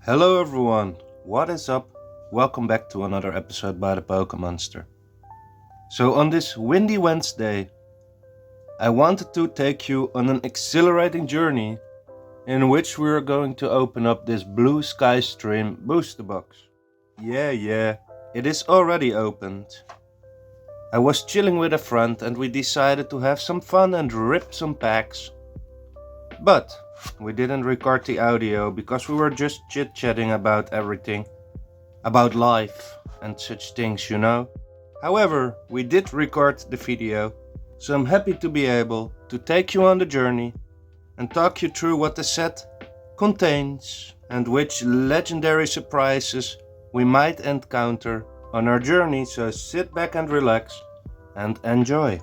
Hello everyone, what is up? Welcome back to another episode by the Pokemonster. So on this windy Wednesday, I wanted to take you on an exhilarating journey in which we are going to open up this Blue Sky Stream booster box. Yeah, it is already opened. I was chilling with a friend and we decided to have some fun and rip some packs. But we didn't record the audio because we were just chit-chatting about everything, about life and such things, you know. However, we did record the video, so I'm happy to be able to take you on the journey and talk you through what the set contains and which legendary surprises we might encounter on our journey, so sit back and relax and enjoy.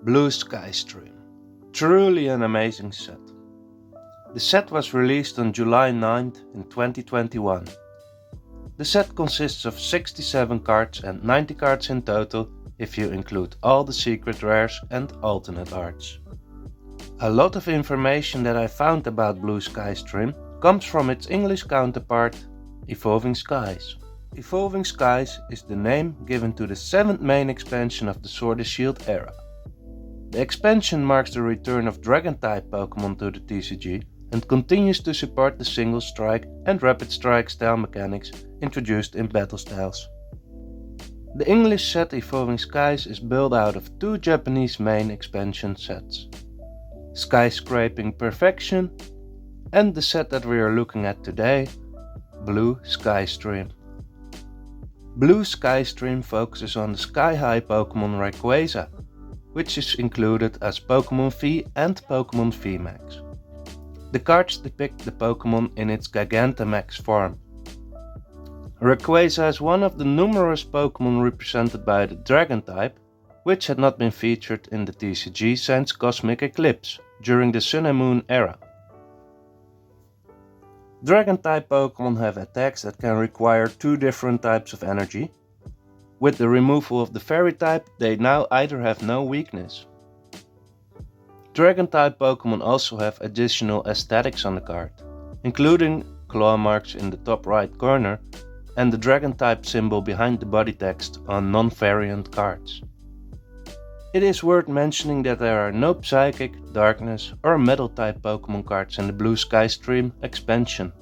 Blue Sky Stream. Truly an amazing set. The set was released on July 9th in 2021. The set consists of 67 cards and 90 cards in total if you include all the secret rares and alternate arts. A lot of information that I found about Blue Sky Stream comes from its English counterpart, Evolving Skies. Evolving Skies is the name given to the 7th main expansion of the Sword and Shield era. The expansion marks the return of Dragon-type Pokemon to the TCG and continues to support the single strike and rapid strike style mechanics introduced in battle styles. The English set Evolving Skies is built out of 2 Japanese main expansion sets, Skyscraping Perfection and the set that we are looking at today, Blue Sky Stream. Blue Sky Stream focuses on the sky-high Pokemon Rayquaza, which is included as Pokemon V and Pokemon VMAX. The cards depict the Pokemon in its Gigantamax form. Rayquaza is one of the numerous Pokemon represented by the Dragon type, which had not been featured in the TCG since Cosmic Eclipse during the Sun and Moon era. Dragon-type Pokemon have attacks that can require 2 different types of energy. With the removal of the Fairy type, they now either have no weakness. Dragon-type Pokemon also have additional aesthetics on the card, including claw marks in the top right corner and the Dragon-type symbol behind the body text on non-variant cards. It is worth mentioning that there are no Psychic, Darkness or Metal-type Pokemon cards in the Blue Sky Stream expansion.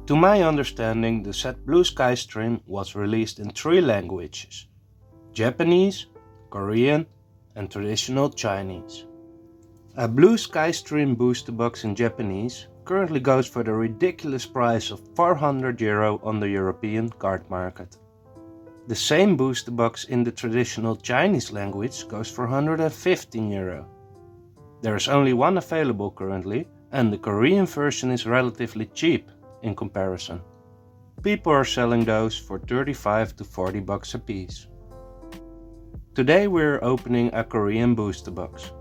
To my understanding, the set Blue Sky Stream was released in 3 languages: Japanese, Korean and traditional Chinese. A Blue Sky Stream booster box in Japanese currently goes for the ridiculous price of €400 on the European card market. The same booster box in the traditional Chinese language goes for €115. There is only one available currently, and the Korean version is relatively cheap in comparison. People are selling those for $35 to $40 a piece. Today we're opening a Korean booster box.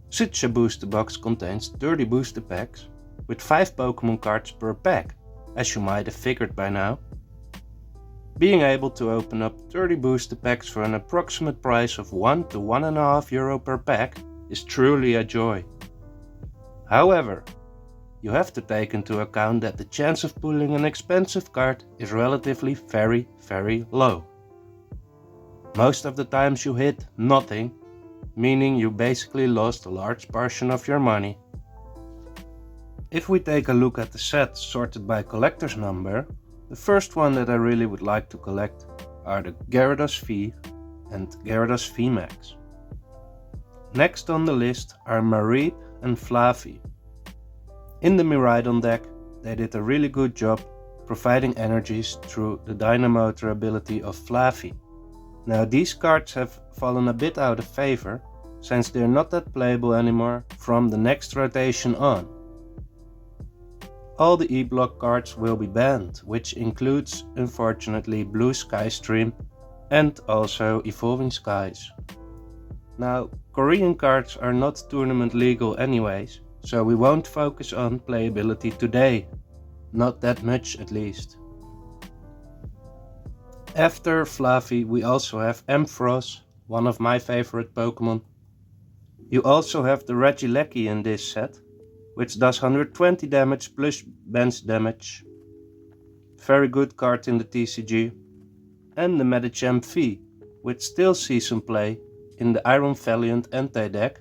Such a booster box contains 30 booster packs with 5 Pokemon cards per pack, as you might have figured by now. Being able to open up 30 booster packs for an approximate price of €1 to €1.50 per pack is truly a joy. However, you have to take into account that the chance of pulling an expensive card is relatively very low. Most of the times you hit nothing, meaning you basically lost a large portion of your money. If we take a look at the set sorted by collector's number, the first one that I really would like to collect are the Gyarados V and Gyarados VMAX. Next on the list are Mareep and Flavi. In the Miraidon deck, they did a really good job providing energies through the Dynamotor ability of Flavi. Now these cards have fallen a bit out of favor since they're not that playable anymore from the next rotation on. All the E-Block cards will be banned, which includes, unfortunately, Blue Sky Stream and also Evolving Skies. Now, Korean cards are not tournament legal anyways, so we won't focus on playability today. Not that much at least. After Fluffy we also have Ampharos, one of my favorite Pokemon. You also have the Regieleki in this set, which does 120 damage plus bench damage. Very good card in the TCG. And the Medicham V, which still sees some play in the Iron Valiant anti-deck.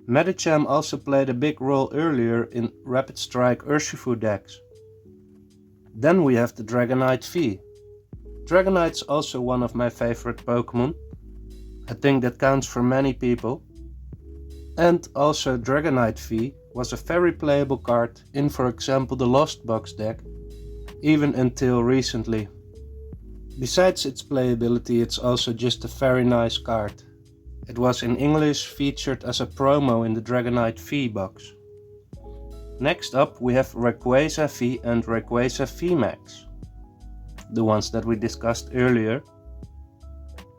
Medicham also played a big role earlier in Rapid Strike Urshifu decks. Then we have the Dragonite V. Dragonite's also one of my favorite Pokemon. I think that counts for many people. And also Dragonite V was a very playable card in, for example, the Lost Box deck, even until recently. Besides its playability, it's also just a very nice card. It was in English featured as a promo in the Dragonite V box. Next up we have Rayquaza V and Rayquaza VMAX, the ones that we discussed earlier.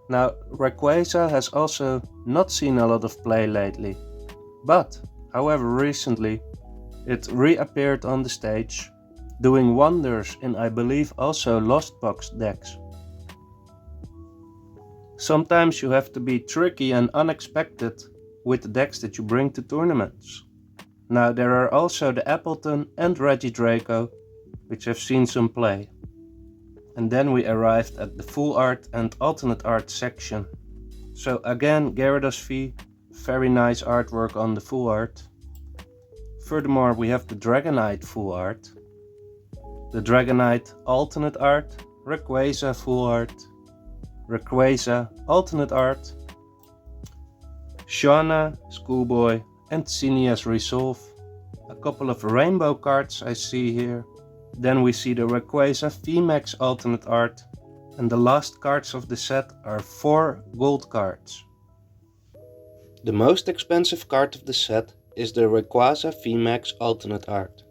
Now Rayquaza has also not seen a lot of play lately, but however recently it reappeared on the stage, doing wonders in I believe also Lost Box decks. Sometimes you have to be tricky and unexpected with the decks that you bring to tournaments. Now there are also the Appleton and Regidrago, which have seen some play. And then we arrived at the full art and alternate art section. So again, Gyarados V, very nice artwork on the full art. Furthermore we have the Dragonite full art, the Dragonite alternate art, Rayquaza full art, Rayquaza alternate art, Shauna, Schoolboy and Zinnia's Resolve. A couple of rainbow cards I see here. Then we see the Rayquaza VMAX alternate art, and the last cards of the set are 4 gold cards. The most expensive card of the set is the Rayquaza VMAX alternate art.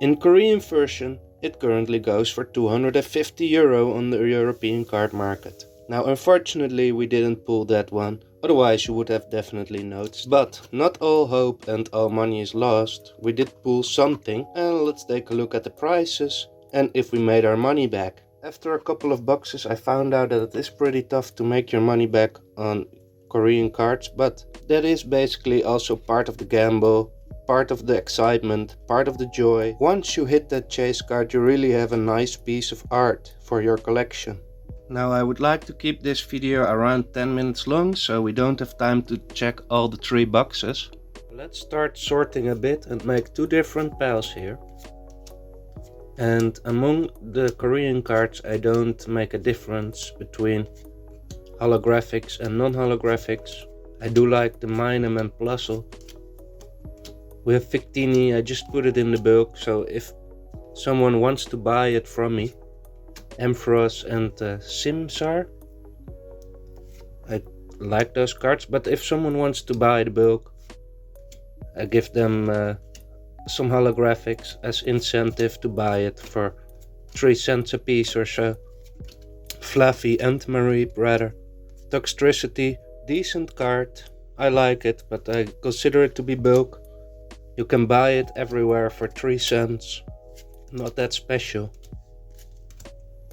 In Korean version it currently goes for €250 on the European card market. Now unfortunately we didn't pull that one, otherwise you would have definitely noticed. But not all hope and all money is lost. We did pull something, and let's take a look at the prices and if we made our money back. After a couple of boxes I found out that it is pretty tough to make your money back on Korean cards, but that is basically also part of the gamble, part of the excitement, part of the joy. Once you hit that chase card you really have a nice piece of art for your collection. Now I would like to keep this video around 10 minutes long, so we don't have time to check all the 3 boxes. Let's start sorting a bit and make 2 different piles here. And among the Korean cards I don't make a difference between holographics and non-holographics. I do like the Minun and Plusle. We have Victini, I just put it in the bulk, so if someone wants to buy it from me. Ampharos and Simsar. I like those cards, but if someone wants to buy the bulk, I give them some holographics as incentive to buy it for 3 cents a piece or so. Fluffy and Marie rather. Toxtricity, decent card. I like it, but I consider it to be bulk. You can buy it everywhere for 3 cents. Not that special.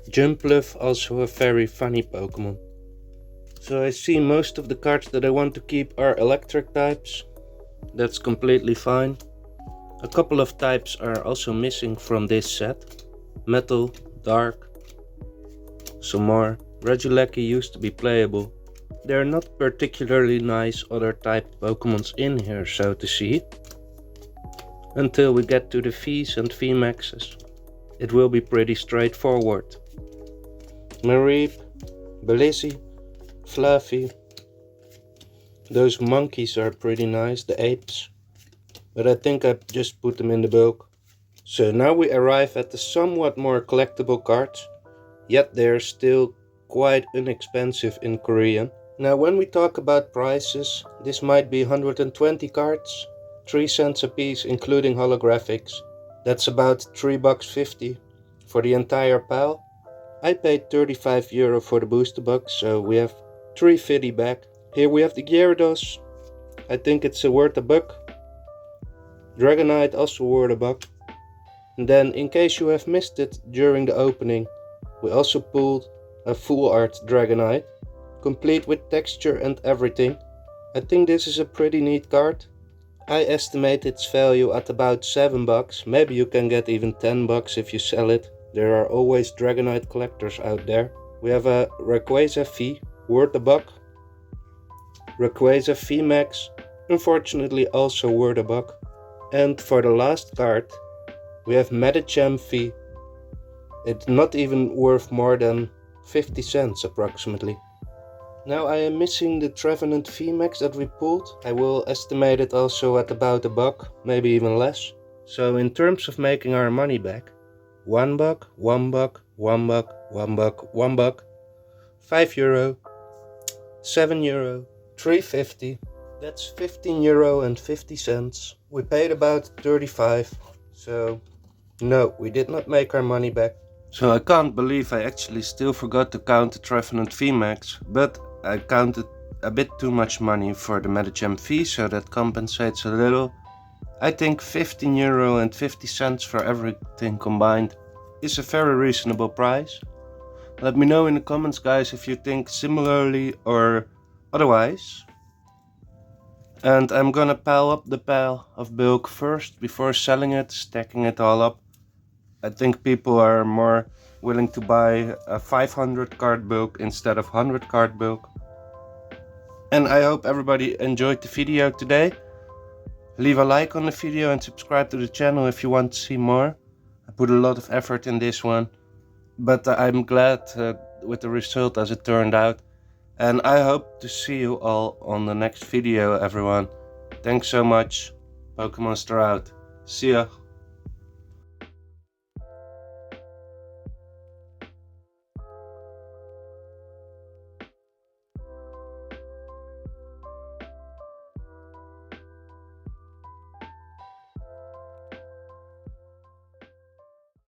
Jumpluff, also a very funny Pokemon. So I see most of the cards that I want to keep are electric types. That's completely fine. A couple of types are also missing from this set. Metal, Dark, some more. Regieleki used to be playable. There are not particularly nice other type Pokemons in here, so to see. Until we get to the Vs and VMAXs. It will be pretty straightforward. Mareep, Blissey, Fluffy. Those monkeys are pretty nice, the apes. But I think I just put them in the bulk. So now we arrive at the somewhat more collectible cards. Yet they're still quite inexpensive in Korean. Now when we talk about prices, this might be 120 cards. 3 cents a piece including holographics. That's about $3.50 for the entire pile. I paid €35 for the booster box, so we have $3.50 back. Here we have the Gyarados. I think it's worth $1. Dragonite also worth $1. And then, in case you have missed it during the opening, we also pulled a full art Dragonite, complete with texture and everything. I think this is a pretty neat card. I estimate its value at about $7, maybe you can get even $10 if you sell it. There are always Dragonite collectors out there. We have a Rayquaza V, worth a buck. Rayquaza VMAX, unfortunately also worth a buck. And for the last card, we have Medicham V. It's not even worth more than 50 cents approximately. Now I am missing the Trevenant VMAX that we pulled. I will estimate it also at about a buck, maybe even less. So in terms of making our money back, $1, $1, $1, $1, $1, €5, €7, €3.50. That's €15.50. We paid about 35, so no, we did not make our money back. So I can't believe I actually still forgot to count the Trevenant VMAX, but I counted a bit too much money for the Medicham V, so that compensates a little. I think €15.50 for everything combined is a very reasonable price. Let me know in the comments, guys, if you think similarly or otherwise. And I'm gonna pile up the pile of bulk first before selling it, stacking it all up. I think people are more willing to buy a 500 card bulk instead of 100 card bulk. And I hope everybody enjoyed the video today. Leave a like on the video and subscribe to the channel if you want to see more. I put a lot of effort in this one, but I'm glad with the result as it turned out. And I hope to see you all on the next video, everyone. Thanks so much. Pokemonster out. See ya.